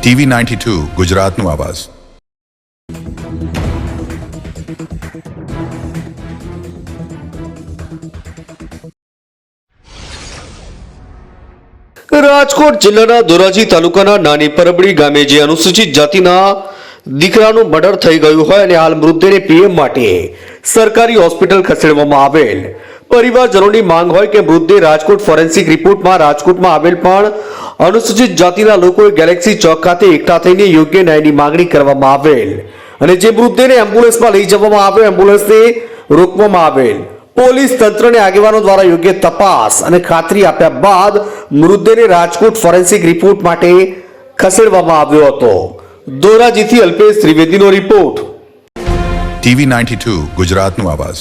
TV92 ગુજરાતનું આવાજ। રાજકોટ જિલ્લાના ધોરાજી તાલુકાના નાની પરબડી ગામે જે અનુસૂચિત જાતિના દીકરાનું મર્ડર થઈ ગયું હોય અને હાલ મૃતદેહને પીએમ માટે સરકારી હોસ્પિટલ ખસેડવામાં આવેલ। પરિવારજનોની માંગ હોય કે મૃતદેહ રાજકોટ ફોરેન્સિક રિપોર્ટમાં રાજકોટમાં આવેલ પણ અનુસૂચિત જાતિના લોકોએ ગેલેક્સી ચોક ખાતે એકઠા થઈને યોગ્ય ન્યાયની માંગણી કરવામાં આવેલ અને જે મૃતદેહને એમ્બ્યુલન્સમાં લઈ જવામાં આવ્યો એમ્બ્યુલન્સને રોકવામાં આવેલ। પોલીસ તંત્રને આગેવાનો દ્વારા યોગ્ય તપાસ અને ખાતરી આપ્યા બાદ મૃતદેહને રાજકોટ ફોરેન્સિક રિપોર્ટ માટે ખસેડવામાં આવ્યો હતો। ધોરાજીથી અલ્પેશ ત્રિવેદીનો રિપોર્ટ। TV92 ગુજરાતનું આવાજ।